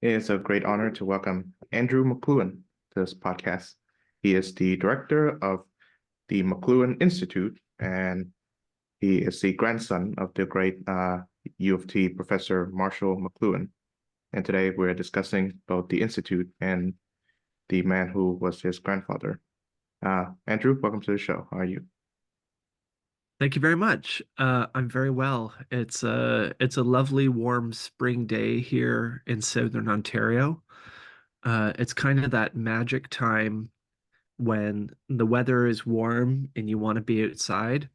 It's a great honor to welcome Andrew McLuhan to this podcast. He is the director of the McLuhan Institute, and he is the grandson of the great U of T professor Marshall McLuhan. And today we're discussing both the Institute and the man who was his grandfather. Andrew, welcome to the show. How are you? Thank you very much. I'm very well. It's a lovely warm spring day here in Southern Ontario. It's kind of that magic time when the weather is warm and you want to be outside,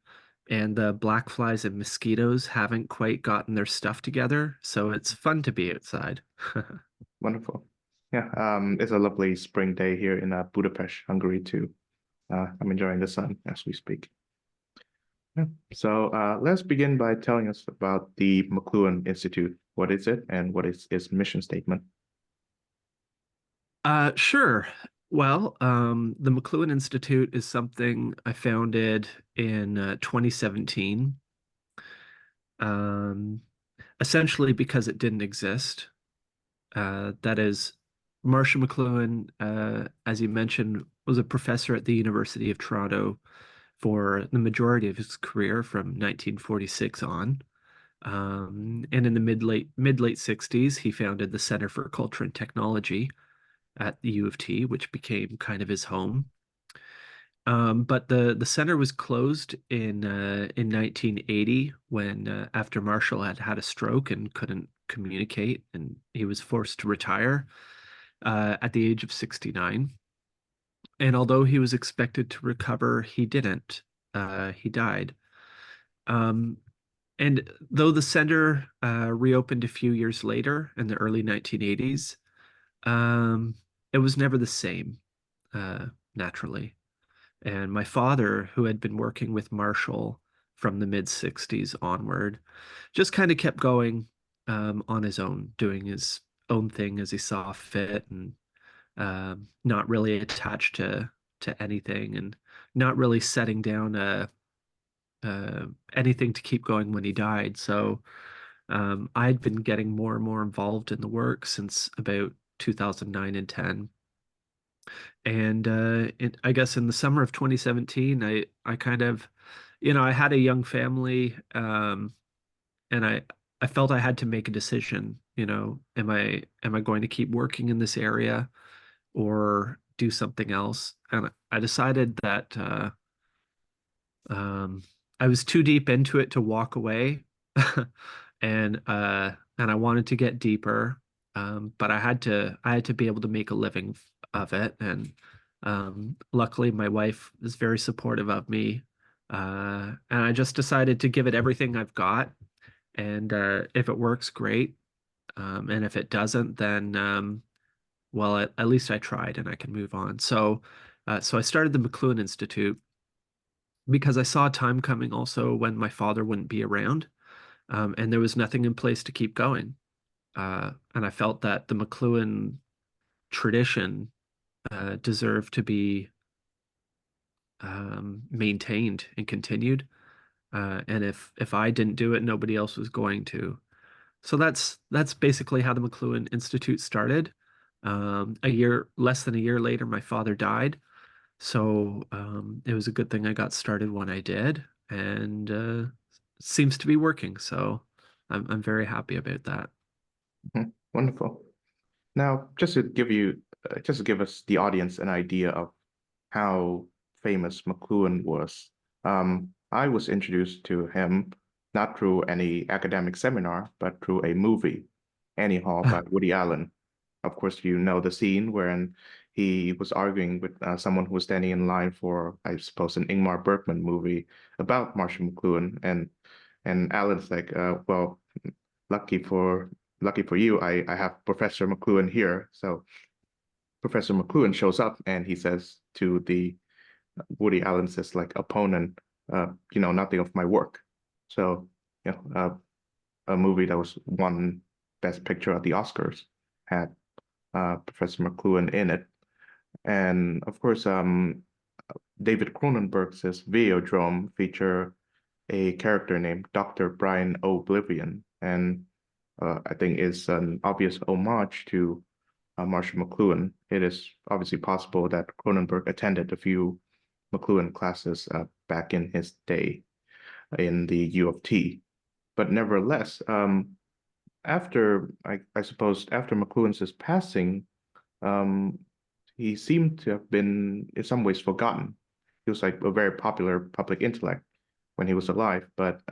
and the black flies and mosquitoes haven't quite gotten their stuff together, so it's fun to be outside. Wonderful. Yeah, it's a lovely spring day here in Budapest, Hungary, too. I'm enjoying the sun as we speak. Yeah. So let's begin by telling us about the McLuhan Institute. What is it and what is its mission statement? Sure. Well, the McLuhan Institute is something I founded in 2017. Um, Essentially because it didn't exist. That is, Marshall McLuhan, as you mentioned, was a professor at the University of Toronto for the majority of his career from 1946 on. And in the mid late 60s, he founded the Center for Culture and Technology at the U of T, which became kind of his home. But the center was closed in 1980 when after Marshall had had a stroke and couldn't communicate, and he was forced to retire at the age of 69. And although he was expected to recover, he didn't. He died. Um, and though the center reopened a few years later in the early 1980s, um, it was never the same, naturally. And my father, who had been working with Marshall from the mid 60s onward, just kind of kept going on his own, doing his own thing as he saw fit, and not really attached to anything, and not really setting down anything to keep going when he died. So I'd been getting more and more involved in the work since about 2009 and 10. And I guess in the summer of 2017, I kind of, I had a young family, and I felt I had to make a decision. Am I going to keep working in this area or do something else? And I decided that um, I was too deep into it to walk away, and I wanted to get deeper, but I had to be able to make a living of it, and luckily my wife is very supportive of me, and I just decided to give it everything I've got, and if it works, great, and if it doesn't, then well, at least I tried, and I can move on. So I started the McLuhan Institute because I saw a time coming also when my father wouldn't be around, and there was nothing in place to keep going. And I felt that the McLuhan tradition deserved to be maintained and continued. And if I didn't do it, nobody else was going to. So that's basically how the McLuhan Institute started. Less than a year later, my father died. So it was a good thing I got started when I did, and seems to be working. So I'm very happy about that. Mhm. Wonderful. Now, just to give us the audience an idea of how famous McLuhan was, I was introduced to him not through any academic seminar, but through a movie, Annie Hall by Woody Allen. Of course, you know the scene wherein he was arguing with someone who was standing in line for, I suppose, an Ingmar Bergman movie about Marshall McLuhan, and Allen's like, well, lucky for lucky for you, I have Professor McLuhan here. So Professor McLuhan shows up and he says to the Woody Allen says like opponent, nothing of my work. So, a movie that was won Best Picture at the Oscars had Professor McLuhan in it. And of course, David Cronenberg's Videodrome feature a character named Dr. Brian Oblivion. And I think is an obvious homage to Marshall McLuhan. It is obviously possible that Cronenberg attended a few McLuhan classes back in his day in the U of T. But nevertheless, I suppose, after McLuhan's passing, um, he seemed to have been, in some ways, forgotten. He was like a very popular public intellect when he was alive, but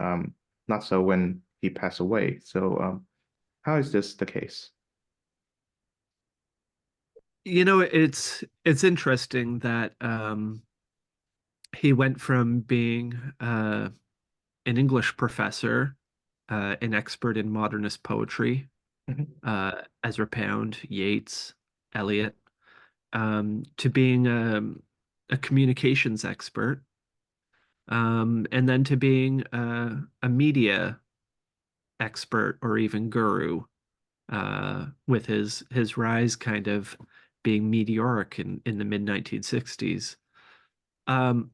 not so when he passed away. So, how is this the case? It's interesting that he went from being an English professor, an expert in modernist poetry, Mhm. Ezra Pound, Yeats, Eliot, to being a communications expert, and then to being a media expert or even guru, with his rise kind of being meteoric in the mid 1960s. Um,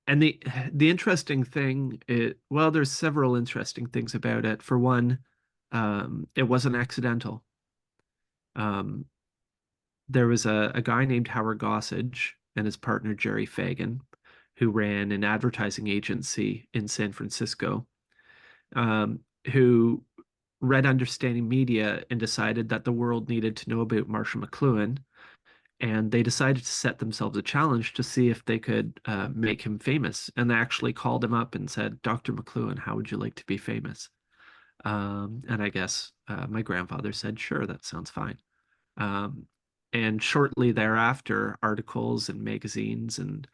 and the interesting thing well, there's several interesting things about it. For one, it wasn't accidental. Um, there was a guy named Howard Gossage and his partner Jerry Fagan, who ran an advertising agency in San Francisco, who read Understanding Media and decided that the world needed to know about Marshall McLuhan, and they decided to set themselves a challenge to see if they could make him famous. And they actually called him up and said, "Dr. McLuhan, how would you like to be famous?" And I guess my grandfather said, "Sure, that sounds fine." Um, and shortly thereafter, articles and magazines and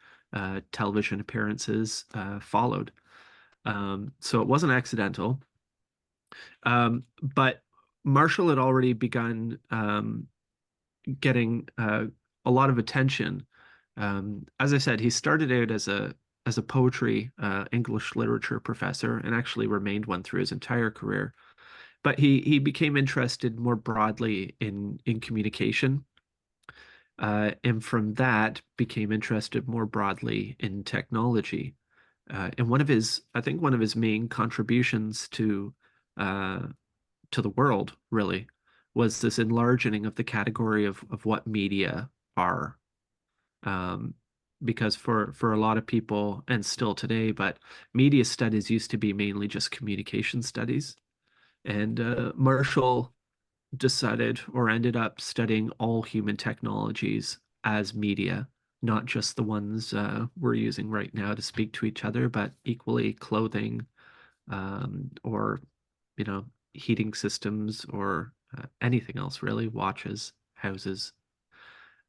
television appearances followed. So it wasn't accidental. But Marshall had already begun getting a lot of attention. As I said, he started out as a poetry English literature professor and actually remained one through his entire career. But he became interested more broadly in communication, and from that became interested more broadly in technology. And I think one of his main contributions uh, to the world really was this enlarging of the category of what media are. Um, because for a lot of people, and still today, but media studies used to be mainly just communication studies. And Marshall decided or ended up studying all human technologies as media, not just the ones we're using right now to speak to each other, but equally clothing, or heating systems, or anything else really, watches, houses.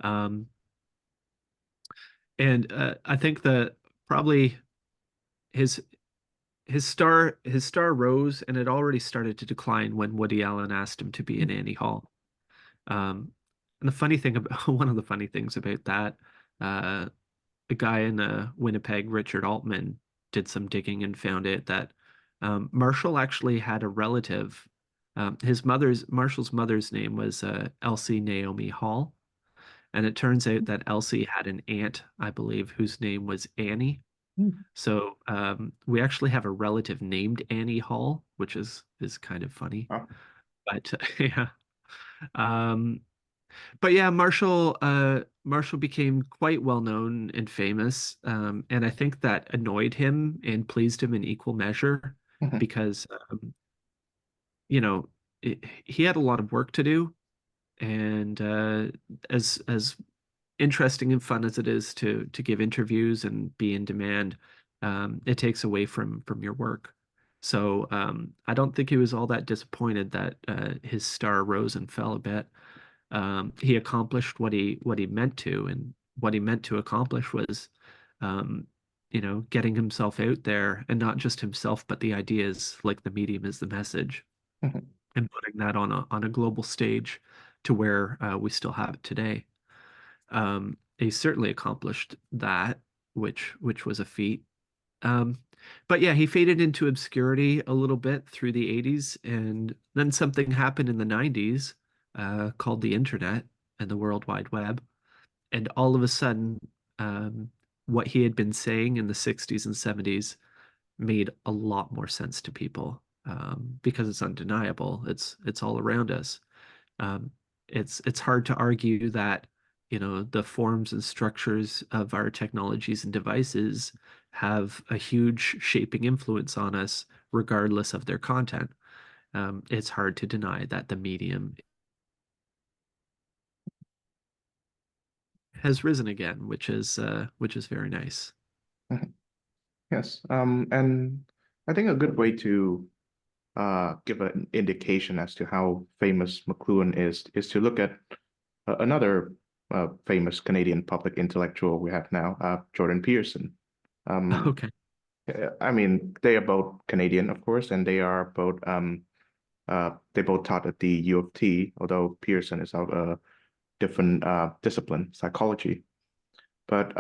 Um, and I think that probably his his star rose, and it already started to decline when Woody Allen asked him to be in Annie Hall. Um, and the funny thing about one of the funny things about that, uh, a guy in Winnipeg, Richard Altman, did some digging and found out that Marshall actually had a relative. His mother's Marshall's mother's name was Elsie Naomi Hall, and it turns out that Elsie had an aunt, I believe, whose name was Annie. Mhm. So we actually have a relative named Annie Hall, which is kind of funny. Oh, But yeah. Um, but yeah, Marshall became quite well known and famous, and I think that annoyed him and pleased him in equal measure mhm, because you know he had a lot of work to do, and as interesting and fun as it is to give interviews and be in demand, it takes away from your work. So I don't think he was all that disappointed that his star rose and fell a bit. He accomplished what he meant to, and what he meant to accomplish was, um, getting himself out there, and not just himself, but the ideas, like the medium is the message, mhm, and putting that on a global stage to where we still have it today. He certainly accomplished that, which was a feat. Um, but yeah, he faded into obscurity a little bit through the 80s, and then something happened in the 90s called the internet and the World Wide Web. And all of a sudden, um, what he had been saying in the 60s and 70s made a lot more sense to people. because it's undeniable. It's all around us. Um, it's hard to argue that, the forms and structures of our technologies and devices have a huge shaping influence on us, regardless of their content. It's hard to deny that the medium has risen again, which is very nice. Mhm. Yes. And I think a good way to give an indication as to how famous McLuhan is to look at another famous Canadian public intellectual we have now, Jordan Peterson. Um, Okay. I mean, they are both Canadian, of course, and they both taught at the U of T, although Pearson is of a different discipline, psychology. But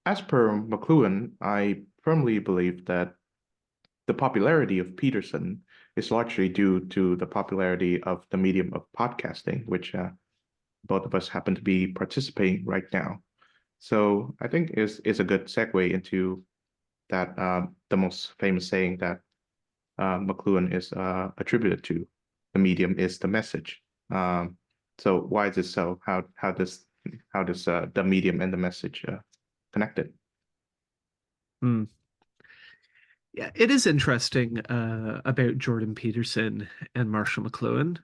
as per McLuhan, I firmly believe that the popularity of Peterson is largely due to the popularity of the medium of podcasting, which both of us happen to be participating right now. So I think is a good segue into that the most famous saying that McLuhan is attributed to. The medium is the message. So why is it so? How does the medium and the message connected? Hmm. Yeah, it is interesting about Jordan Peterson and Marshall McLuhan.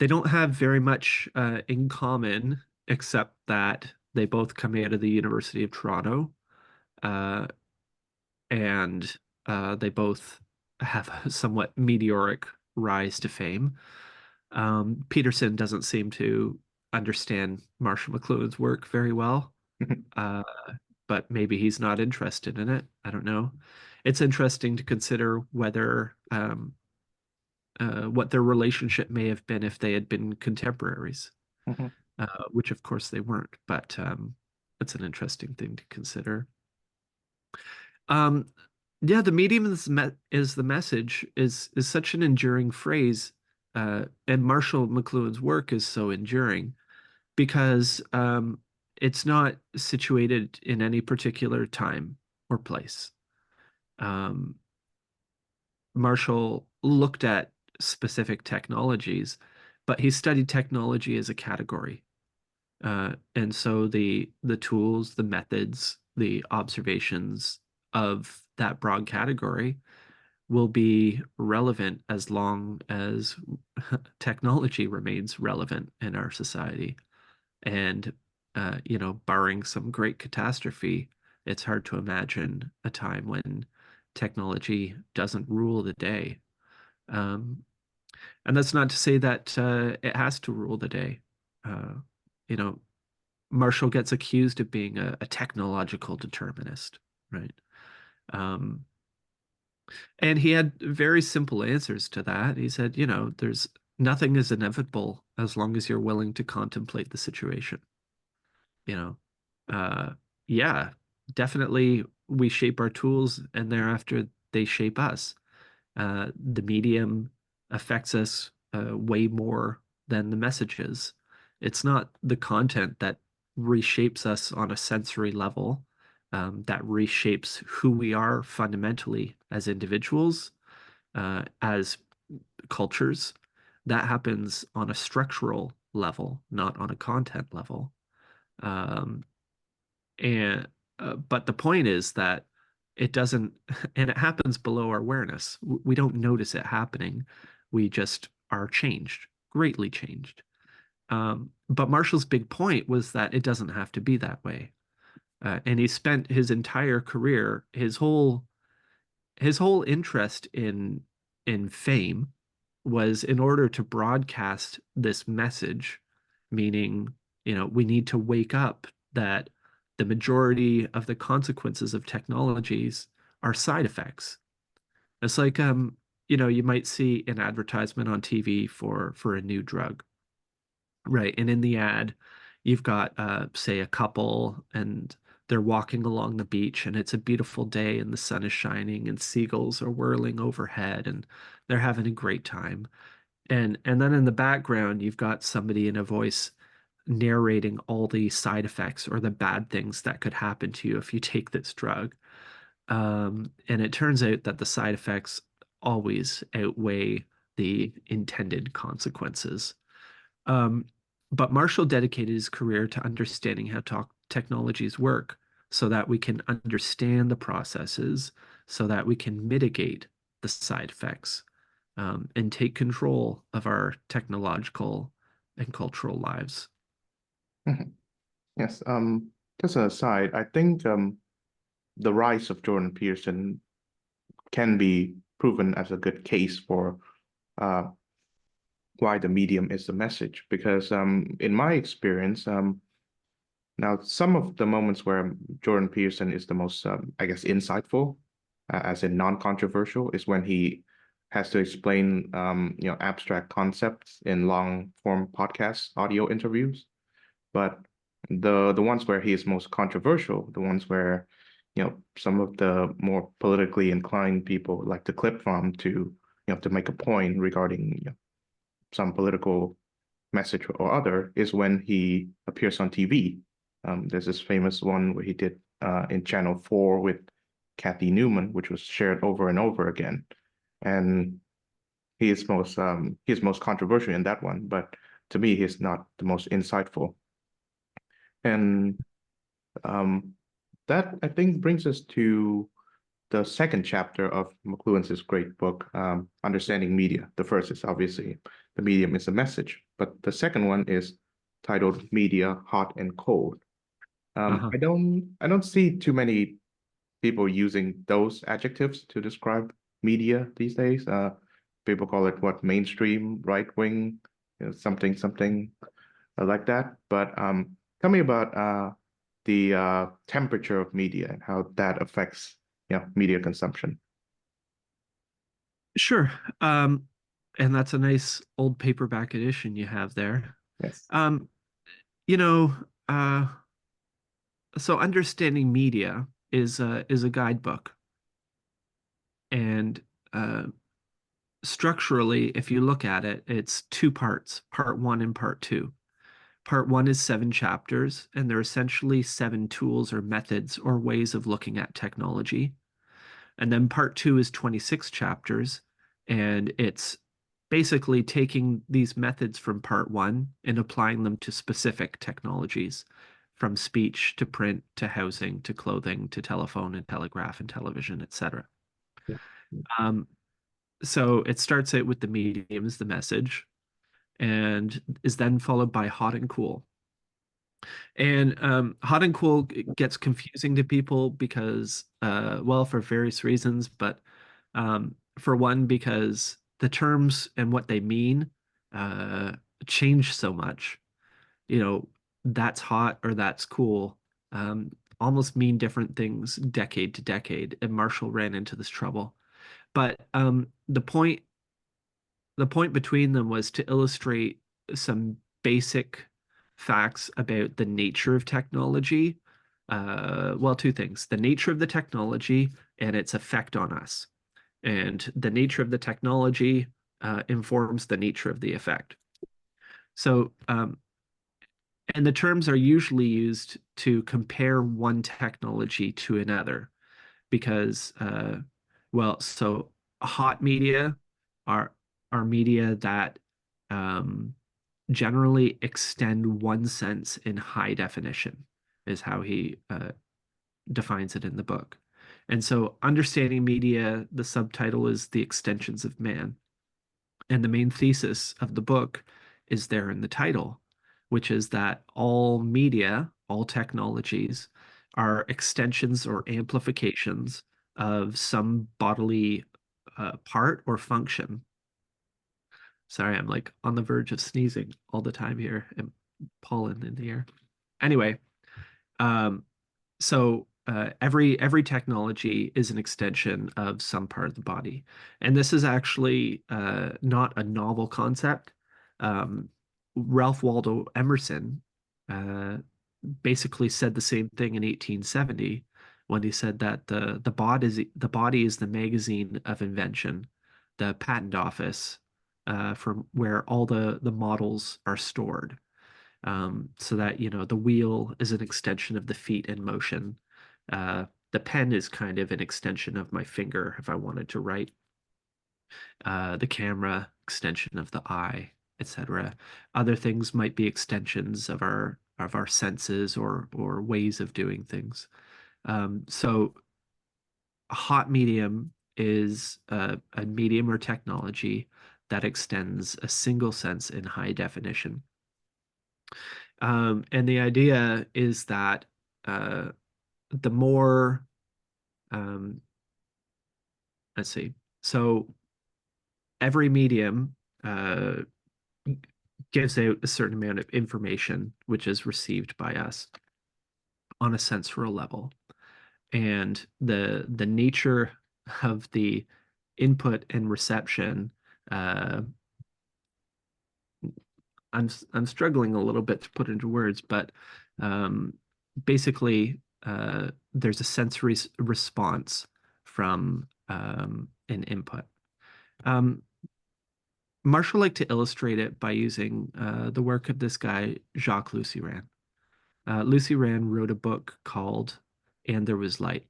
They don't have very much in common, except that they both come out of the University of Toronto, uh, and they both have a somewhat meteoric rise to fame. Peterson doesn't seem to understand Marshall McLuhan's work very well, uh, but maybe he's not interested in it. I don't know. It's interesting to consider whether what their relationship may have been if they had been contemporaries, Mhm, which of course they weren't, but it's an interesting thing to consider. Um, yeah, the medium is the message is such an enduring phrase, and Marshall McLuhan's work is so enduring because it's not situated in any particular time or place. Um, Marshall looked at specific technologies, but he studied technology as a category. And so the tools, the methods, the observations of that broad category will be relevant as long as technology remains relevant in our society. And barring some great catastrophe, it's hard to imagine a time when technology doesn't rule the day. Um, and that's not to say that it has to rule the day. Uh, you know, Marshall gets accused of being a technological determinist, right? Um, and he had very simple answers to that. He said, there's nothing is inevitable as long as you're willing to contemplate the situation. You know, uh, yeah, definitely we shape our tools and thereafter they shape us. The medium affects us way more than the messages. It's not the content that reshapes us on a sensory level, that reshapes who we are fundamentally as individuals, as cultures. That happens on a structural level, not on a content level. Um, and but the point is that it doesn't, and it happens below our awareness. We don't notice it happening. We just are changed, greatly changed. But Marshall's big point was that it doesn't have to be that way. And he spent his entire career, his whole interest in fame was in order to broadcast this message, meaning, we need to wake up that the majority of the consequences of technologies are side effects. It's like you might see an advertisement on TV for a new drug. Right. And in the ad, you've got, say, a couple and they're walking along the beach and it's a beautiful day and the sun is shining and seagulls are whirling overhead and they're having a great time. And then in the background, you've got somebody in a voice narrating all the side effects or the bad things that could happen to you if you take this drug. And it turns out that the side effects always outweigh the intended consequences. Um, but Marshall dedicated his career to understanding how technologies work so that we can understand the processes, so that we can mitigate the side effects, and take control of our technological and cultural lives. Mhm. Yes. Just an aside, I think the rise of Jordan Peterson can be proven as a good case for uh, why the medium is the message. Because in my experience, now some of the moments where Jordan Peterson is the most, I guess, insightful, as in non-controversial, is when he has to explain, abstract concepts in long-form podcast audio interviews. But the ones where he is most controversial, the ones where, some of the more politically inclined people like to clip from to make a point regarding, some political message or other, is when he appears on TV. There's this famous one where he did in Channel 4 with Kathy Newman, which was shared over and over again. And he is most controversial in that one, but to me, he's not the most insightful. And um, that I think brings us to the second chapter of McLuhan's great book, Understanding Media. The first is obviously the medium is a message, but the second one is titled Media Hot and Cold. Uh-huh. I don't see too many people using those adjectives to describe media these days. People call it what, mainstream, right wing, something something like that. But tell me about the temperature of media and how that affects, media consumption. Sure. Um, and that's a nice old paperback edition you have there. Yes. Um, you know, uh, so understanding media is a guidebook, and uh, structurally, if you look at it, it's two parts, part one and part two. Part one is seven chapters, and they're essentially seven tools or methods or ways of looking at technology. And then part two is 26 chapters, and it's basically taking these methods from part one and applying them to specific technologies, from speech to print to housing to clothing to telephone and telegraph and television, etc. Yeah. Um, so it starts out with the medium as the message and is then followed by hot and cool. And hot and cool gets confusing to people because, well, for various reasons, but for one, because the terms and what they mean uh, change so much. You know, that's hot or that's cool almost mean different things decade to decade. And Marshall ran into this trouble. But the point between them was to illustrate some basic facts about the nature of technology. Well, two things: the nature of the technology and its effect on us. And the nature of the technology informs the nature of the effect. So, and the terms are usually used to compare one technology to another because, well, so hot media are media that um, generally extend one sense in high definition, is how he defines it in the book. And so, understanding media, the subtitle is The Extensions of Man. And the main thesis of the book is there in the title, which is that all media, all technologies are extensions or amplifications of some bodily part or function. Sorry, I'm like on the verge of sneezing all the time here and pollen in the air. Anyway, um, so every technology is an extension of some part of the body, and this is actually not a novel concept. Um, Ralph Waldo Emerson uh, basically said the same thing in 1870 when he said that the body is the magazine of invention, the patent office from where all the models are stored so that the wheel is an extension of the feet in motion. The pen is kind of an extension of my finger if I wanted to write. The camera, extension of the eye, etc. Other things might be extensions of our senses or ways of doing things. So a hot medium is a medium or technology that extends a single sense in high definition. And the idea is that uh, the more, um, let's see, so every medium uh, gives out a certain amount of information which is received by us on a sensorial level. And the nature of the input and reception, uh, I'm struggling a little bit to put into words, but um, basically there's a sensory response from an input. Um, Marshall liked to illustrate it by using the work of this guy, Jacques Lucy-Rand. Lucy-Rand wrote a book called And There Was Light.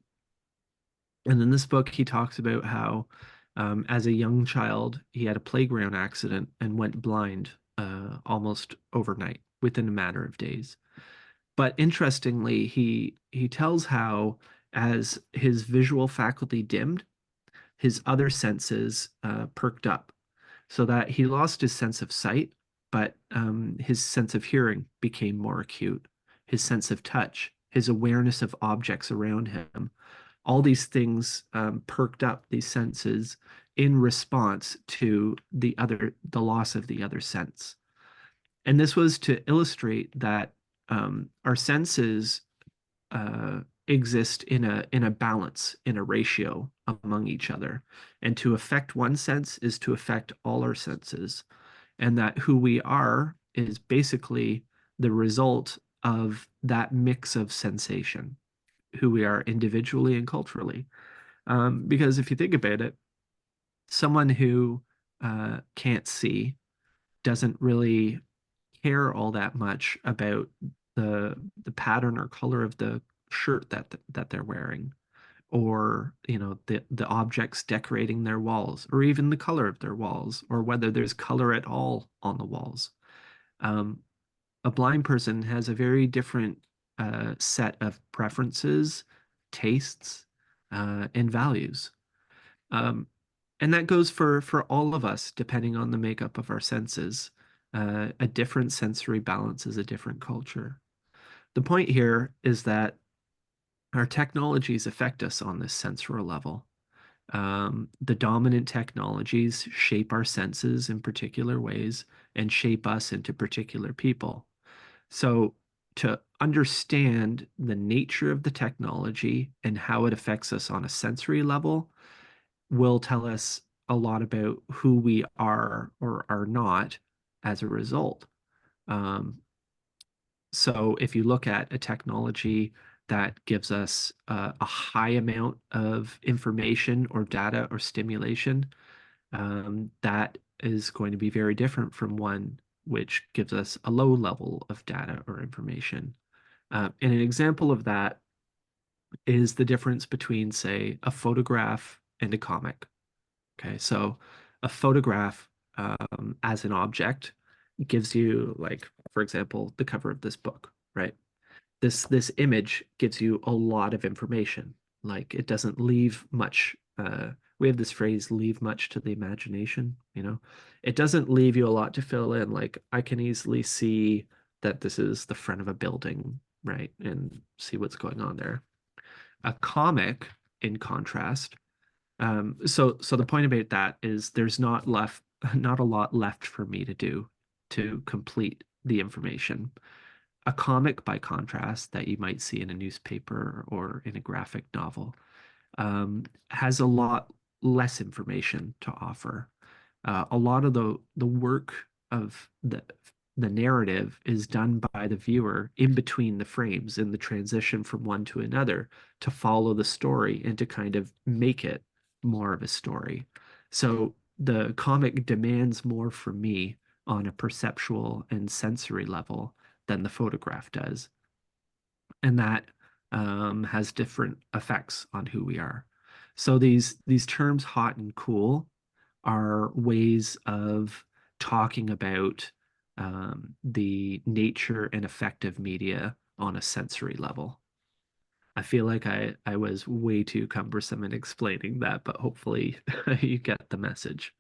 And in this book, he talks about how, as a young child, he had a playground accident and went blind almost overnight, within a matter of days. But interestingly, he tells how, as his visual faculty dimmed, his other senses perked up, so that he lost his sense of sight, but his sense of hearing became more acute, his sense of touch, his awareness of objects around him. All these things perked up these senses in response to the loss of the other sense. And this was to illustrate that our senses exist in a balance, in a ratio among each other. And to affect one sense is to affect all our senses. And that who we are is basically the result of that mix of sensation, who we are individually and culturally. Because if you think about it, someone who can't see doesn't really care all that much about the pattern or color of the shirt that they're wearing, or the objects decorating their walls, or even the color of their walls, or whether there's color at all on the walls. Um, a blind person has a very different set of preferences, tastes, and values. Um, and that goes for all of us, depending on the makeup of our senses. A different sensory balance is a different culture. The point here is that our technologies affect us on this sensorial level. The dominant technologies shape our senses in particular ways and shape us into particular people. So, to understand the nature of the technology and how it affects us on a sensory level will tell us a lot about who we are or are not as a result. Um, so if you look at a technology that gives us a high amount of information or data or stimulation, that is going to be very different from one which gives us a low level of data or information. And an example of that is the difference between, say, a photograph and a comic. Okay, so a photograph as an object gives you, like, for example, the cover of this book, right? This image gives you a lot of information. Like, it doesn't leave much. We have this phrase, leave much to the imagination, you know? It doesn't leave you a lot to fill in. Like, I can easily see that this is the front of a building, right? And see what's going on there. A comic, in contrast, so the point about that is there's not a lot left for me to do to complete the information. A comic, by contrast, that you might see in a newspaper or in a graphic novel, has a lot less information to offer. A lot of the work of the narrative is done by the viewer in between the frames in the transition from one to another to follow the story and to kind of make it more of a story. So the comic demands more from me on a perceptual and sensory level than the photograph does. And that has different effects on who we are. So these terms hot and cool are ways of talking about the nature and effect of media on a sensory level. I feel like I was way too cumbersome in explaining that, but hopefully you get the message.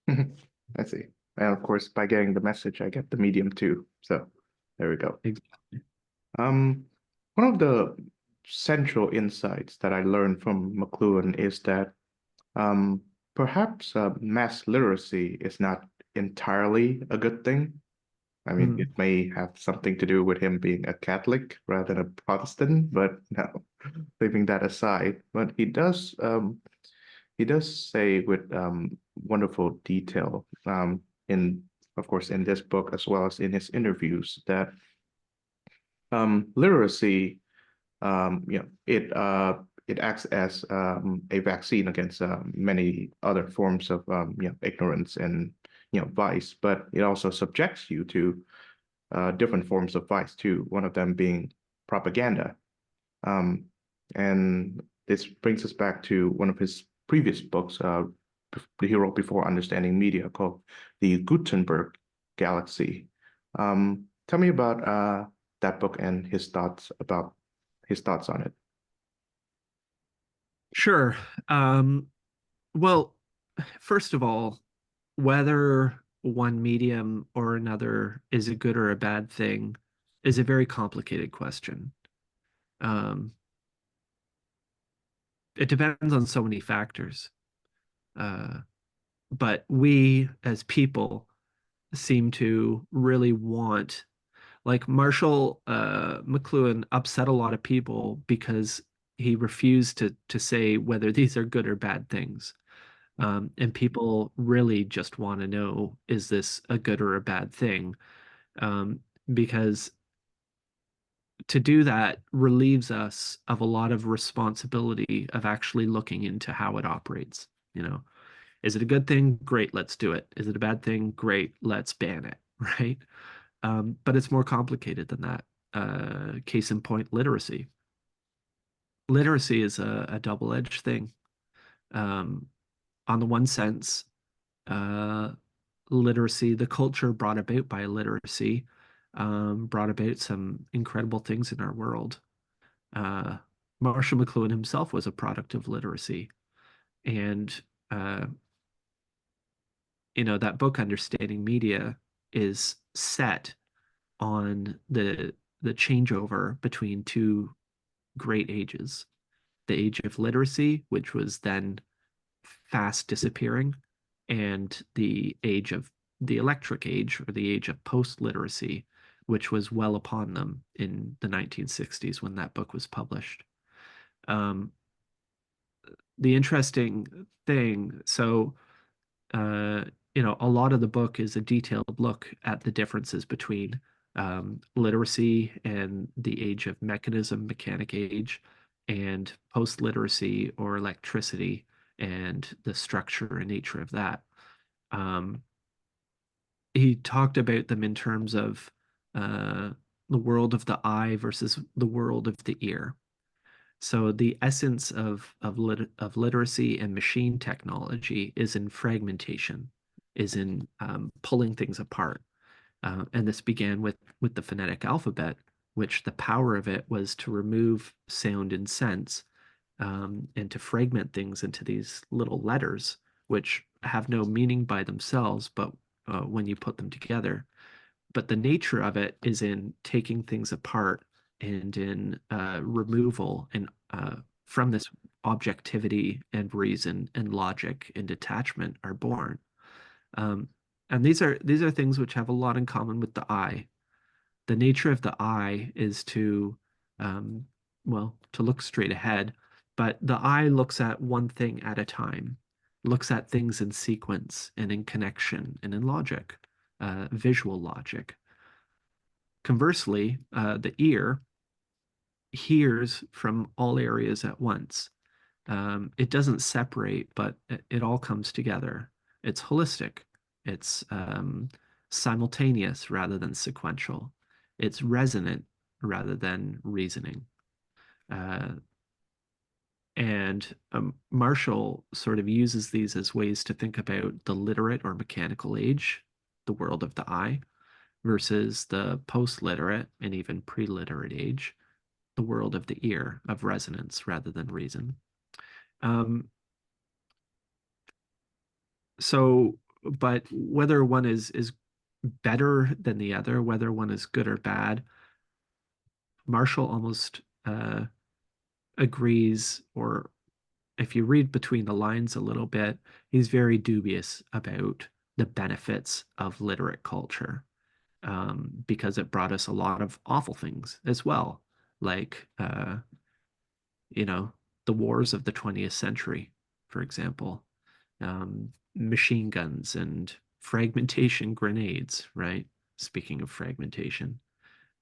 I see. And of course, by getting the message, I get the medium too. So there we go. Exactly. Um, one of the central insights that I learned from McLuhan is that um, perhaps mass literacy is not entirely a good thing. I mean, it Mm. may have something to do with him being a Catholic rather than a Protestant, but no, leaving that aside. But he does say with wonderful detail in, of course, in this book as well as in his interviews that literacy, it acts as a vaccine against many other forms of ignorance and vice, but it also subjects you to different forms of vice too. One of them being propaganda. Um, and this brings us back to one of his previous books, he wrote before Understanding Media, called The Gutenberg Galaxy. Tell me about that book and his thoughts on it. Sure. Um, well, first of all, whether one medium or another is a good or a bad thing is a very complicated question. Um, it depends on so many factors. Uh, but we as people seem to really want, like Marshall McLuhan upset a lot of people because he refused to say whether these are good or bad things. And people really just want to know, is this a good or a bad thing? Um, because to do that relieves us of a lot of responsibility of actually looking into how it operates. You know, is it a good thing? Great, let's do it. Is it a bad thing? Great, let's ban it, right? But it's more complicated than that. Case in point, literacy. Literacy is a double-edged thing. Um, on the one sense, uh, literacy, the culture brought about by literacy, brought about some incredible things in our world. Uh, Marshall McLuhan himself was a product of literacy. And, uh, that book, Understanding Media, is set on the changeover between two great ages. The age of literacy, which was then fast disappearing, and the age of the electric age, or the age of post-literacy, which was well upon them in the 1960s when that book was published. Um, the interesting thing, so uh, a lot of the book is a detailed look at the differences between literacy and the age of mechanism, mechanic age, and post-literacy or electricity and the structure and nature of that. Um, he talked about them in terms of uh, the world of the eye versus the world of the ear. So the essence of literacy and machine technology is in fragmentation, is in pulling things apart. And this began with the phonetic alphabet, which the power of it was to remove sound and sense, and to fragment things into these little letters, which have no meaning by themselves, but when you put them together. But the nature of it is in taking things apart and in removal and from this objectivity and reason and logic and detachment are born. Um, and these are things which have a lot in common with the eye. The nature of the eye is to, um, well, to look straight ahead, but the eye looks at one thing at a time, looks at things in sequence and in connection and in logic, visual logic. Conversely, the ear hears from all areas at once. It doesn't separate, but it all comes together. It's holistic. It's simultaneous rather than sequential. It's resonant rather than reasoning. Uh, and Marshall sort of uses these as ways to think about the literate or mechanical age, the world of the eye, versus the post-literate and even pre-literate age, the world of the ear, of resonance rather than reason. Um, but whether one is better than the other, whether one is good or bad, Marshall almost agrees, or if you read between the lines a little bit, he's very dubious about the benefits of literate culture, because it brought us a lot of awful things as well, like you know, the wars of the 20th century, for example, machine guns and fragmentation grenades, right? Speaking of fragmentation,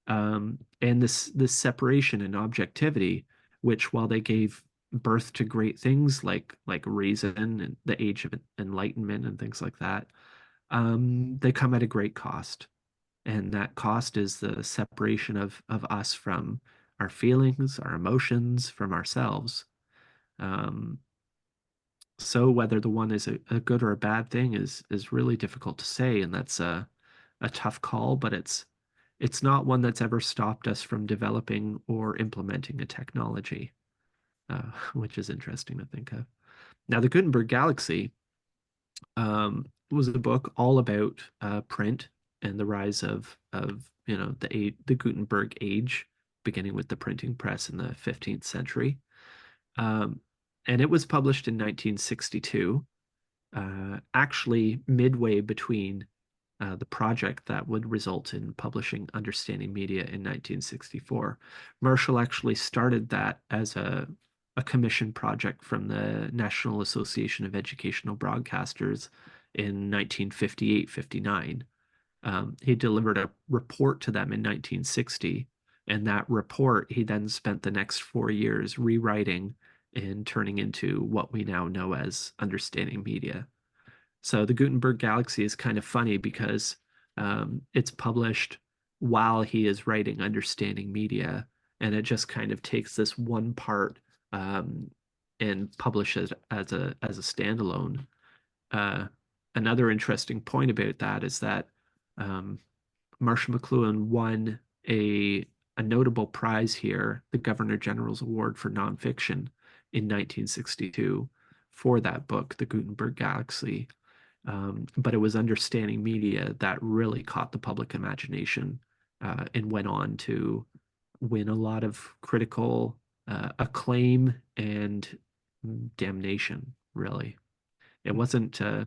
and this separation and objectivity, which while they gave birth to great things like reason and the age of enlightenment and things like that, they come at a great cost. And that cost is the separation of us from our feelings, our emotions, from ourselves. Um, so whether the one is a good or a bad thing is really difficult to say, and that's a tough call, but it's not one that's ever stopped us from developing or implementing a technology, which is interesting to think of. Now, the Gutenberg Galaxy was a book all about print and the rise of the Gutenberg age, beginning with the printing press in the 15th century. Um, and it was published in 1962, actually midway between the project that would result in publishing Understanding Media in 1964. Marshall actually started that as a commission project from the National Association of Educational Broadcasters in 1958-59. He delivered a report to them in 1960, and that report he then spent the next 4 years rewriting and turning into what we now know as Understanding Media. So the Gutenberg Galaxy is kind of funny because it's published while he is writing Understanding Media, and it just kind of takes this one part um, and publishes it as a standalone. Uh, Another interesting point about that is that um, Marshall McLuhan won a notable prize here, the Governor General's Award for Nonfiction in 1962 for that book, The Gutenberg Galaxy. But it was Understanding Media that really caught the public imagination, and went on to win a lot of critical acclaim and damnation, really. It wasn't uh,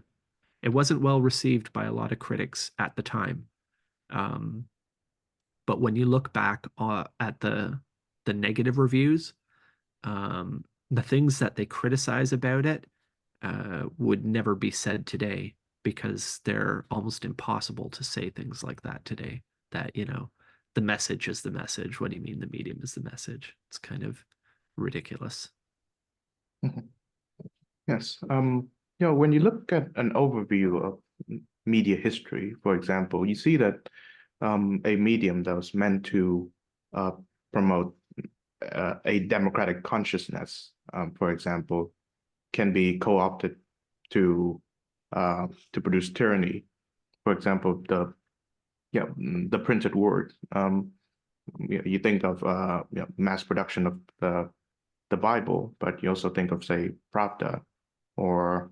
it wasn't well received by a lot of critics at the time. Um, but when you look back at the negative reviews, the things that they criticize about it would never be said today, because they're almost impossible to say things like that today. That, the message is the message. What do you mean the medium is the message? It's kind of ridiculous. Mhm. Yes. When you look at an overview of media history, for example, you see that a medium that was meant to uh, promote a democratic consciousness, for example, can be co-opted to to produce tyranny. For example, the printed word. You think of mass production of the Bible, but you also think of, say, Pravda, or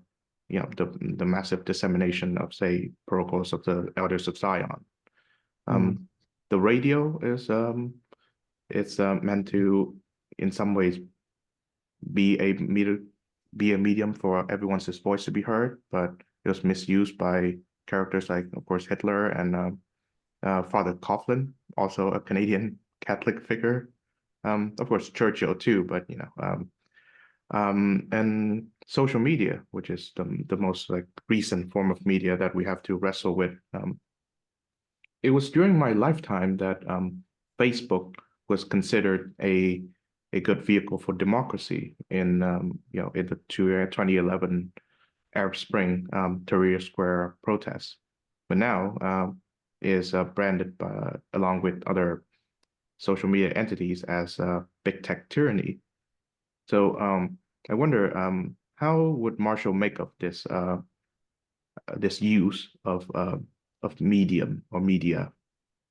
the massive dissemination of, say, protocols of the Elders of Zion. Mm. The radio is it's meant to, in some ways, be a medium for everyone's voice to be heard, but it was misused by characters like, of course, Hitler and Father Coughlin, also a Canadian Catholic figure. Of course, Churchill too, but and social media, which is the most like recent form of media that we have to wrestle with. It was during my lifetime that Facebook was considered a good vehicle for democracy in in the 2011 Arab Spring Tahrir Square protests, but now is branded by, along with other social media entities as big tech tyranny. So I wonder how would Marshall make of this use of medium or media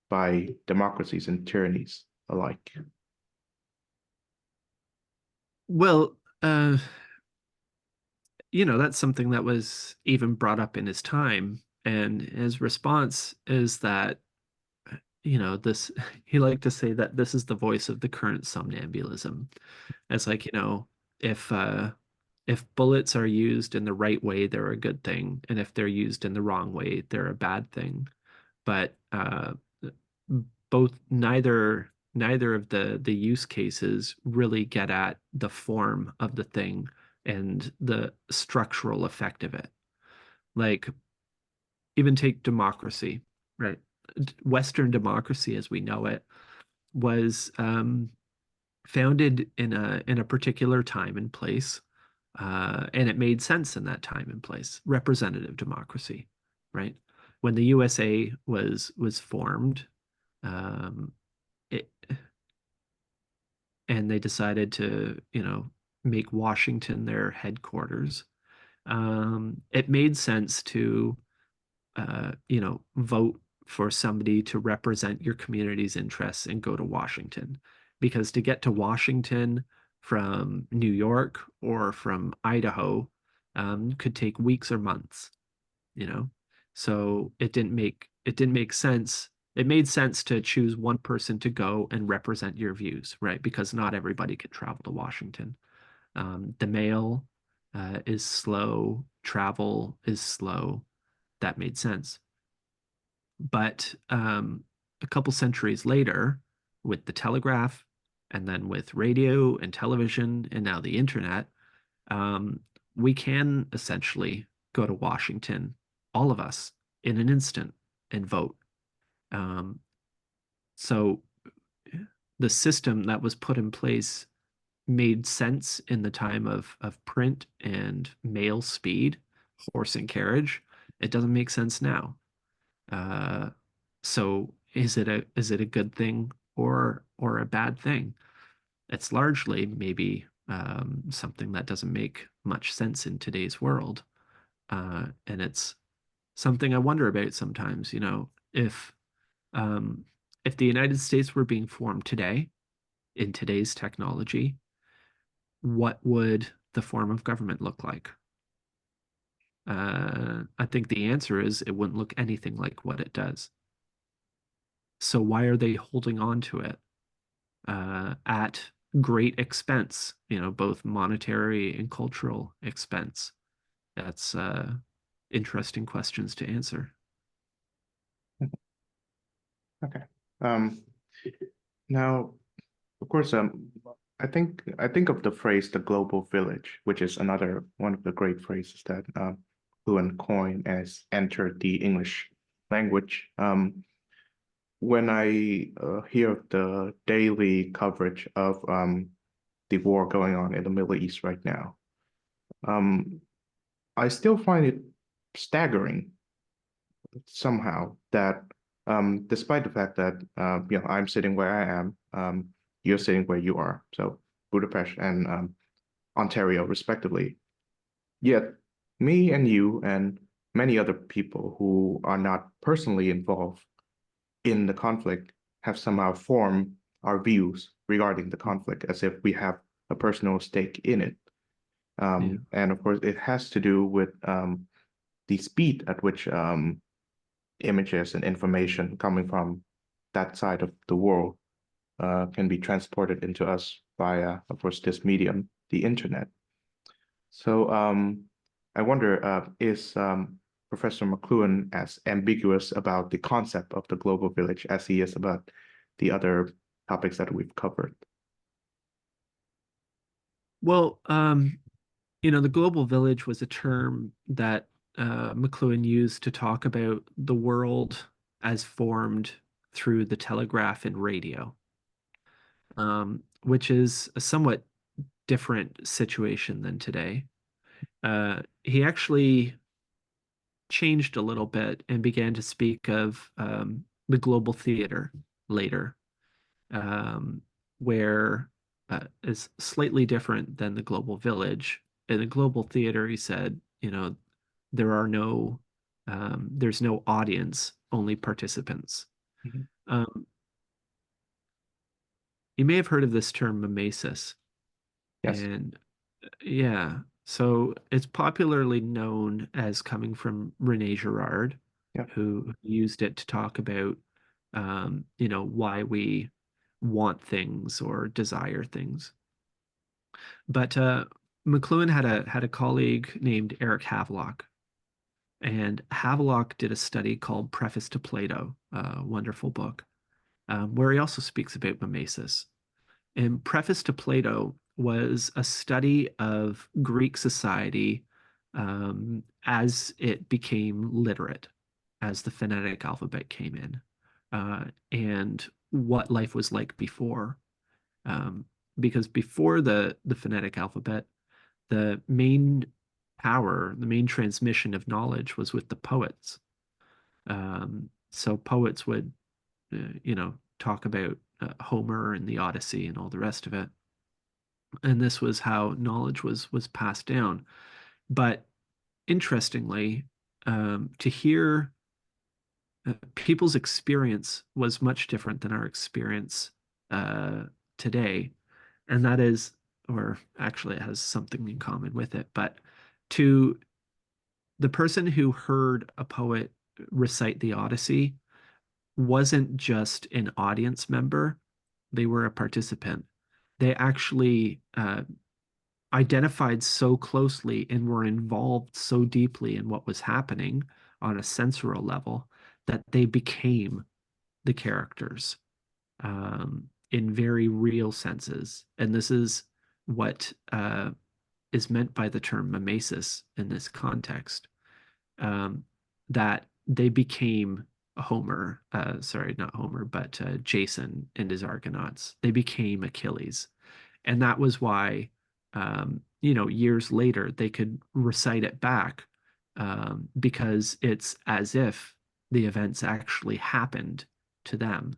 by democracies and tyrannies alike? Well, that's something that was even brought up in his time. And his response is that, this, he liked to say that this is the voice of the current somnambulism. It's like, if bullets are used in the right way, they're a good thing. And if they're used in the wrong way, they're a bad thing. But both neither of the use cases really get at the form of the thing and the structural effect of it. Like, even take democracy, right? Western democracy as we know it was founded in a particular time and place, and it made sense in that time and place. Representative democracy, right? When the USA was formed, um, it, and they decided to, make Washington their headquarters. It made sense to, vote for somebody to represent your community's interests and go to Washington. Because to get to Washington from New York or from Idaho could take weeks or months, you know? So it didn't make sense. It made sense to choose one person to go and represent your views, right? Because not everybody could travel to Washington. The mail is slow, travel is slow. That made sense. But a couple centuries later, with the telegraph, and then with radio and television, and now the internet, um, we can essentially go to Washington, all of us, in an instant and vote. Um, so the system that was put in place made sense in the time of print and mail speed, horse and carriage. It doesn't make sense now. Uh, so is it a good thing or a bad thing? It's largely maybe something that doesn't make much sense in today's world, and it's something I wonder about sometimes. Um, if the United States were being formed today in today's technology, what would the form of government look like? I think the answer is it wouldn't look anything like what it does. So why are they holding on to it at great expense, both monetary and cultural expense? That's interesting questions to answer. Okay. Um, Now, of course, I think of the phrase "the global village," which is another one of the great phrases that McLuhan coined as entered the English language. When I hear of the daily coverage of the war going on in the Middle East right now, um, I still find it staggering somehow that despite the fact that I'm sitting where I am, you're sitting where you are, so Budapest and Ontario, respectively. Yet, me and you and many other people who are not personally involved in the conflict have somehow formed our views regarding the conflict as if we have a personal stake in it. Yeah. And of course, it has to do with the speed at which images and information coming from that side of the world can be transported into us via, of course, this medium, the internet. So I wonder, is Professor McLuhan as ambiguous about the concept of the global village as he is about the other topics that we've covered? Well, the global village was a term that McLuhan used to talk about the world as formed through the telegraph and radio, which is a somewhat different situation than today. He actually changed a little bit and began to speak of the global theater later. um, where is slightly different than the global village. In the global theater, he said, there are no, there's no audience, only participants. Mhm. Um, you may have heard of this term mimesis, Yes. and yeah, so it's popularly known as coming from Rene Girard, Yeah. who used it to talk about, why we want things or desire things. But McLuhan had a colleague named Eric Havelock, and Havelock did a study called Preface to Plato, a wonderful book, where he also speaks about mimesis. And Preface to Plato was a study of Greek society as it became literate, as the phonetic alphabet came in, and what life was like before. Um, because before the phonetic alphabet, the main power, the main transmission of knowledge was with the poets. So poets would, talk about Homer and the Odyssey and all the rest of it, and this was how knowledge was passed down. But interestingly, to hear people's experience was much different than our experience today, and that is, or actually, it has something in common with it. But to the person who heard a poet recite the Odyssey wasn't just an audience member, they were a participant. They actually identified so closely and were involved so deeply in what was happening on a sensorial level that they became the characters in very real senses. And this is what is meant by the term mimesis in this context, um, that they became Homer, sorry, not Homer, but Jason and his Argonauts. They became Achilles. And that was why, years later, they could recite it back, because it's as if the events actually happened to them.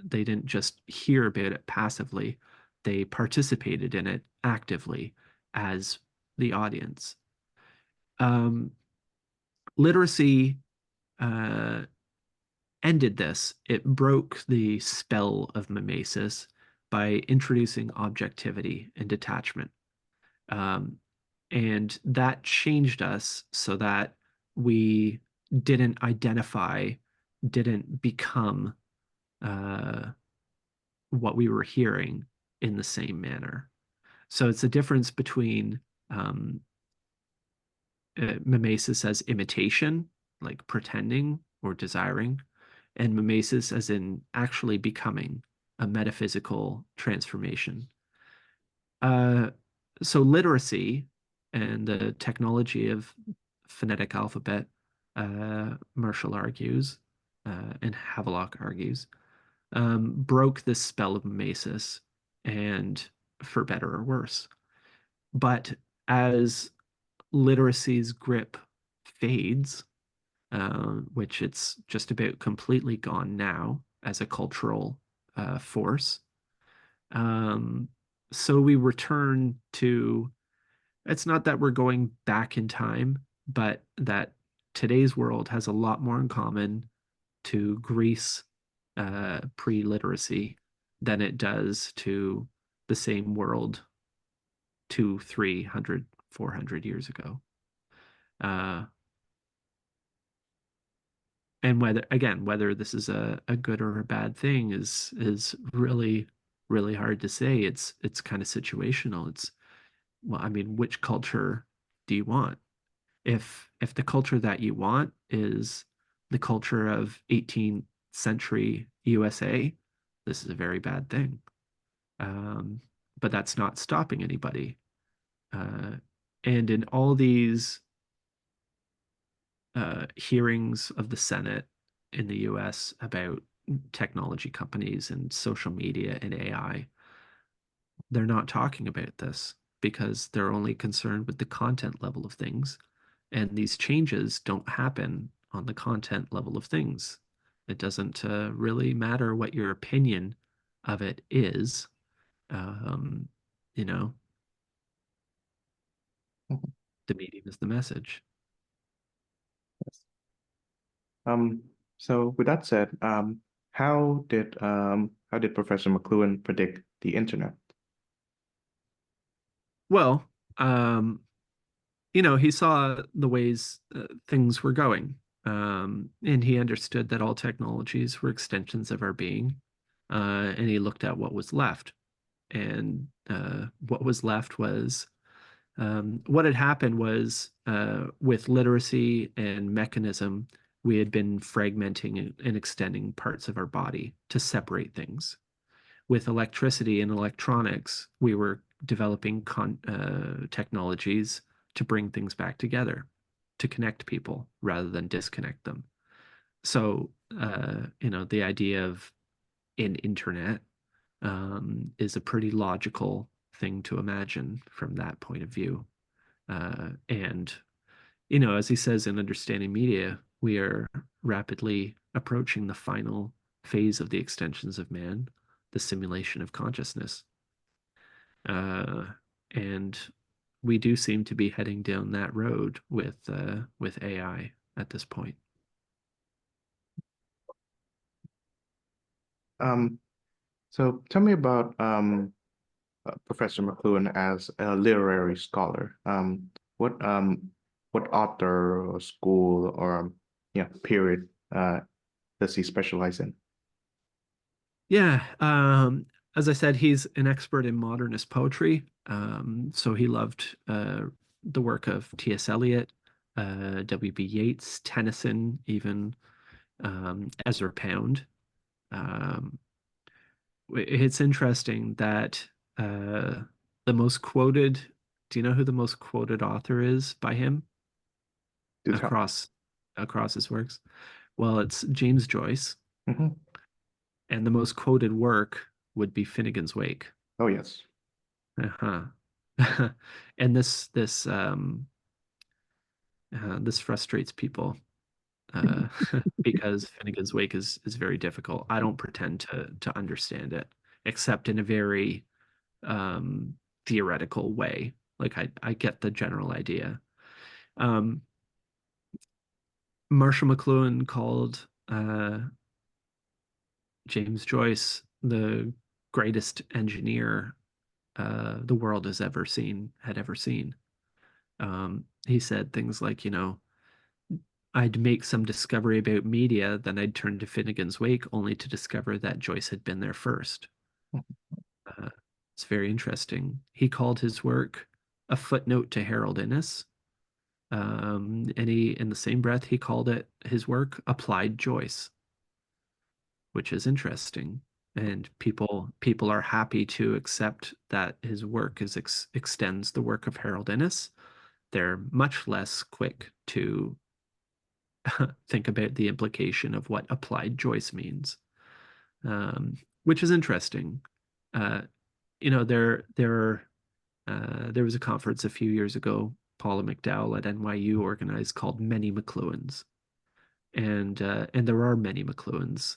They didn't just hear about it passively, they participated in it actively as the audience. Um, Literacy uh, ended this. It broke the spell of mimesis by introducing objectivity and detachment. Um, and that changed us so that we didn't identify, didn't become uh, what we were hearing in the same manner. So it's a difference between mimesis as imitation, like pretending or desiring, and mimesis as in actually becoming a metaphysical transformation. Uh, so literacy and the technology of phonetic alphabet, Marshall argues, and Havelock argues, broke this spell of mimesis, and for better or worse. But as literacy's grip fades, which it's just about completely gone now as a cultural force. Um, so we return to, it's not that we're going back in time, but that today's world has a lot more in common to Greece pre-literacy than it does to the same world 200, 300, 400 years ago. Uh, and whether this is a good or a bad thing is really hard to say. It's kind of situational. It's, well, I mean, which culture do you want? If the culture that you want is the culture of 18th century USA, this is a very bad thing. Um, but that's not stopping anybody. Uh, and in all these hearings of the Senate in the US about technology companies and social media and AI, they're not talking about this because they're only concerned with the content level of things. And these changes don't happen on the content level of things. It doesn't really matter what your opinion of it is. Um, you know, Mhm. the medium is the message. Yes. Um, so with that said, how did Professor McLuhan predict the internet? Well, um, he saw the ways things were going, and he understood that all technologies were extensions of our being, and he looked at what was left. And what was left was what had happened was with literacy and mechanism, we had been fragmenting and extending parts of our body to separate things. With electricity and electronics, we were developing technologies to bring things back together, to connect people rather than disconnect them. So, the idea of an internet is a pretty logical thing to imagine from that point of view. And, as he says in Understanding Media, we are rapidly approaching the final phase of the extensions of man, the simulation of consciousness. Uh, and we do seem to be heading down that road with AI at this point. Um, so tell me about Professor McLuhan as a literary scholar. What what author or school or yeah period does he specialize in? Yeah, as I said, he's an expert in modernist poetry. So he loved the work of T.S. Eliot, W.B. Yeats, Tennyson, even Ezra Pound. Um, it's interesting that uh, the most quoted, do you know who the most quoted author is by him Do tell. across his works? Well, it's James Joyce, Hmm. and the most quoted work would be Finnegan's Wake. Oh yes. Uh-huh. And this frustrates people uh, because Finnegan's Wake is very difficult. I don't pretend to understand it, except in a very um, theoretical way. Like I get the general idea. Um, Marshall McLuhan called James Joyce the greatest engineer the world had ever seen. He said things like, I'd make some discovery about media, then I'd turn to Finnegan's Wake only to discover that Joyce had been there first. Uh, it's very interesting. He called his work a footnote to Harold Innis. And in the same breath, he called it his work applied Joyce, which is interesting. And people are happy to accept that his work extends the work of Harold Innis. They're much less quick to think about the implication of what applied Joyce means, which is interesting. Uh, there was a conference a few years ago, Paula McDowell at NYU organized called Many McLuhans, and there are many McLuhans.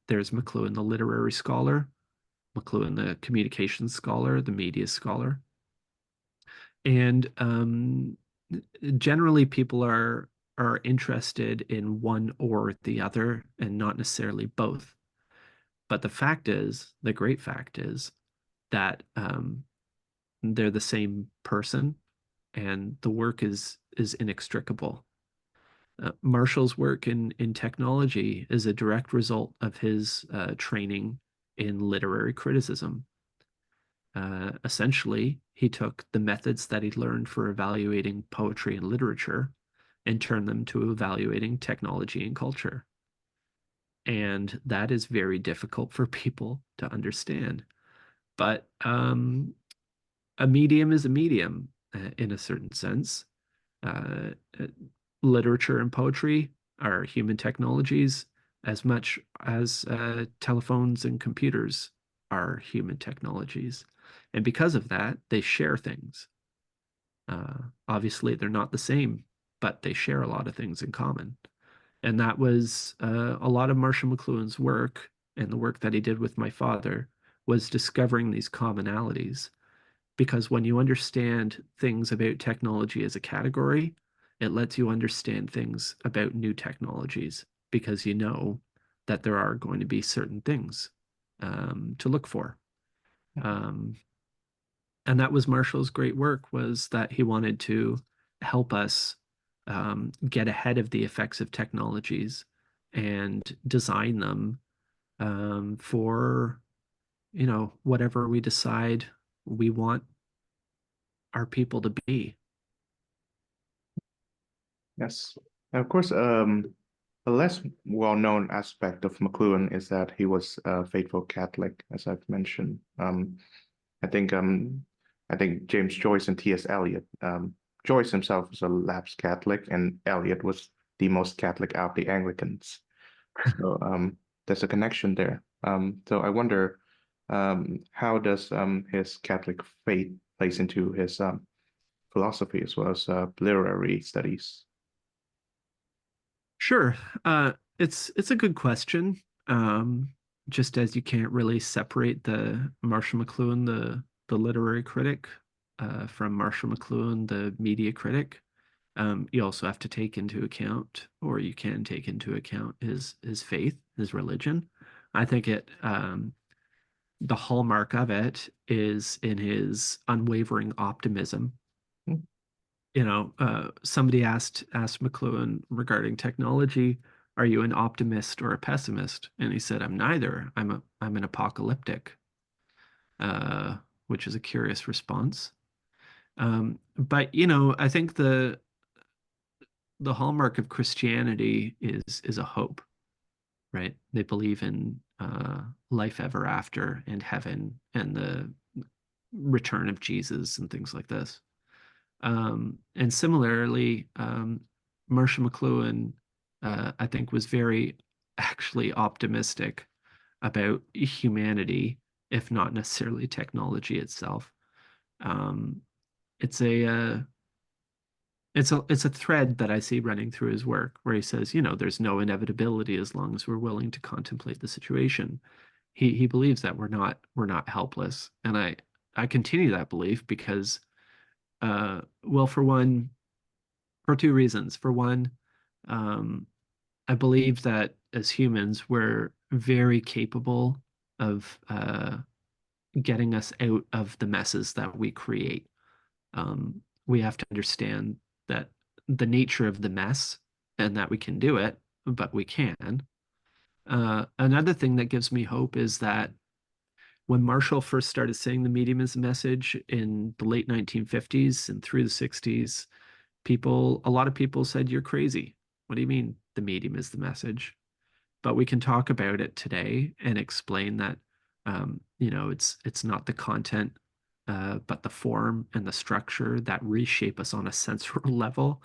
There's McLuhan, the literary scholar, McLuhan, the communications scholar, the media scholar, and generally people are interested in one or the other and not necessarily both. But the great fact is that they're the same person and the work is inextricable. Marshall's work in technology is a direct result of his training in literary criticism. Essentially, he took the methods that he learned for evaluating poetry and literature and turned them to evaluating technology and culture. And that is very difficult for people to understand. But a medium is a medium in a certain sense. Uh, uh, Literature and poetry are human technologies as much as telephones and computers are human technologies. And because of that, they share things. Obviously, they're not the same, but they share a lot of things in common. And that was a lot of Marshall McLuhan's work. and the work that he did with my father was discovering these commonalities. Because when you understand things about technology as a category, it lets you understand things about new technologies because you know that there are going to be certain things to look for. Um, and that was Marshall's great work, was that he wanted to help us get ahead of the effects of technologies and design them for, whatever we decide we want our people to be. Yes. And of course, a less well-known aspect of McLuhan is that he was a faithful Catholic, as I've mentioned. I think um, I think James Joyce and T.S. Eliot. Joyce himself was a lapsed Catholic, and Eliot was the most Catholic out of the Anglicans. So there's a connection there. So I wonder how does his Catholic faith plays into his philosophy as well as literary studies. Sure. It's a good question. Just as you can't really separate the Marshall McLuhan, the literary critic, from Marshall McLuhan, the media critic. You also have to take into account, or you can take into account his faith, his religion. I think the hallmark of it is in his unwavering optimism. Somebody asked McLuhan regarding technology, "Are you an optimist or a pessimist?" And he said, "I'm neither. I'm an apocalyptic," uh, which is a curious response. But I think the hallmark of Christianity is a hope, right? They believe in life ever after and heaven and the return of Jesus and things like this. And similarly, Marshall McLuhan, I think, was very actually optimistic about humanity, if not necessarily technology itself. Um, it's a it's a thread that I see running through his work where he says, there's no inevitability as long as we're willing to contemplate the situation. He believes that we're not helpless, and I continue that belief because, well, for two reasons. For one, um, I believe that as humans, we're very capable of getting us out of the messes that we create. We have to understand that the nature of the mess and that we can do it, but we can. Another thing that gives me hope is that when Marshall first started saying the medium is the message in the late 1950s and through the 60s, a lot of people said, "You're crazy. What do you mean the medium is the message?" But we can talk about it today and explain that, it's not the content, but the form and the structure that reshape us on a sensory level,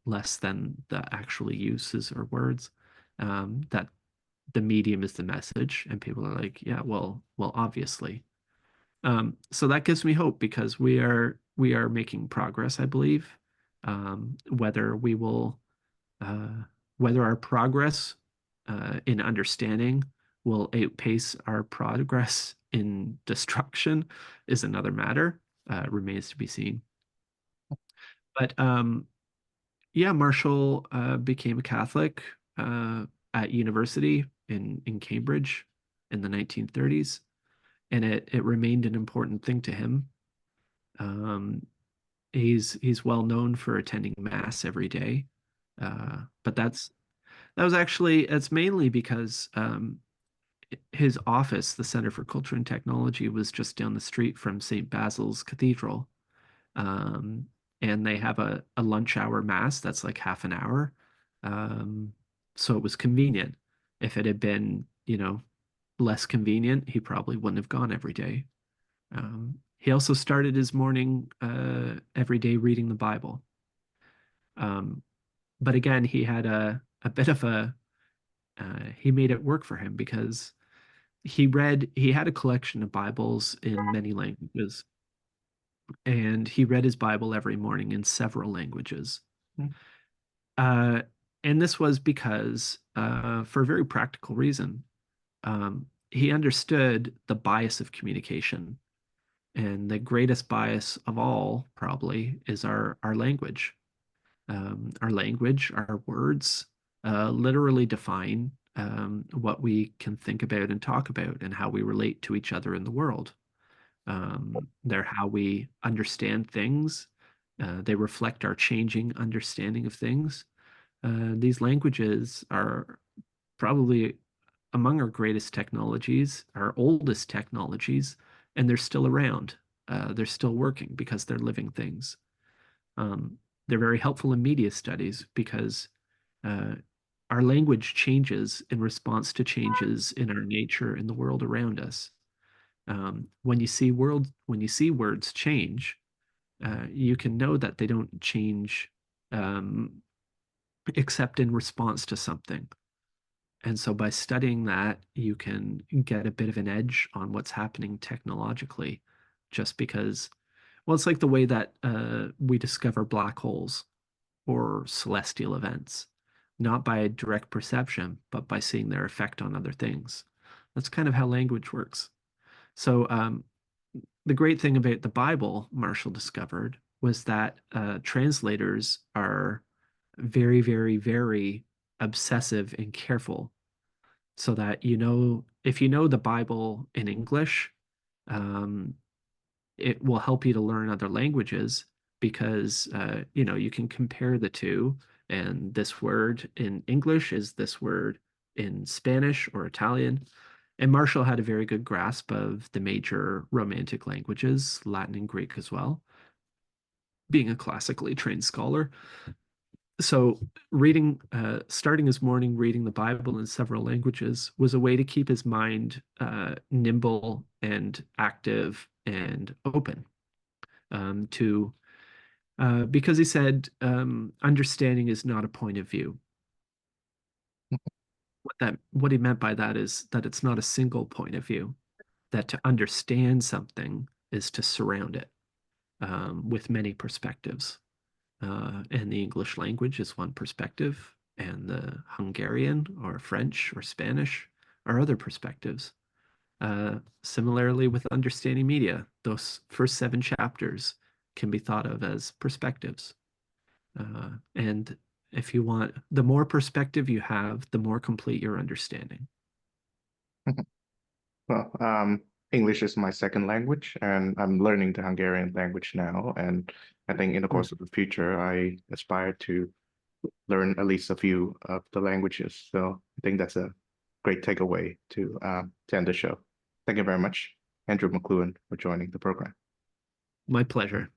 less than the actual uses or words. That the medium is the message, and people are like, "Yeah, well, obviously." So that gives me hope because we are making progress, I believe. Whether we will whether our progress in understanding will outpace our progress in destruction is another matter. Remains to be seen. But yeah, Marshall became a Catholic at university in Cambridge in the 1930s, and it remained an important thing to him. Um, he's well known for attending mass every day, but that's mainly because his office, the Center for Culture and Technology, was just down the street from St. Basil's Cathedral. Um, and they have a lunch hour mass that's like half an hour. Um, so it was convenient. If it had been, less convenient, he probably wouldn't have gone every day. He also started his morning every day reading the Bible. Um, but again, he had a bit of he made it work for him because he had a collection of Bibles in many languages, and he read his Bible every morning in several languages. Mm. Uh, and this was because, for a very practical reason, He understood the bias of communication. And the greatest bias of all, probably, is our language. Our language, our words, literally define what we can think about and talk about and how we relate to each other in the world. They're how we understand things. They reflect our changing understanding of things. These languages are probably among our greatest technologies, our oldest technologies, and they're still around. They're still working because they're living things. Um, they're very helpful in media studies because uh, our language changes in response to changes in our nature in the world around us. When you see words change, you can know that they don't change um, except in response to something. And so by studying that, you can get a bit of an edge on what's happening technologically, just because, well, it's like the way that we discover black holes or celestial events, not by direct perception, but by seeing their effect on other things. That's kind of how language works. So the great thing about the Bible, Marshall discovered, was that translators are very, very, very obsessive and careful so that if you know the Bible in English, um, it will help you to learn other languages because you can compare the two, and this word in English is this word in Spanish or Italian. And Marshall had a very good grasp of the major Romantic languages, Latin and Greek as well, being a classically trained scholar. So starting his morning reading the Bible in several languages was a way to keep his mind nimble and active and open to because he said understanding is not a point of view. What he meant by that is that it's not a single point of view. That to understand something is to surround it with many perspectives. And the English language is one perspective, and the Hungarian or French or Spanish are other perspectives. Similarly, with understanding media, those first 7 chapters can be thought of as perspectives. And if you want, the more perspective you have, the more complete your understanding. Well, English is my second language, and I'm learning the Hungarian language now. And I think in the course of the future, I aspire to learn at least a few of the languages. So I think that's a great takeaway to end the show. Thank you very much, Andrew McLuhan, for joining the program. My pleasure.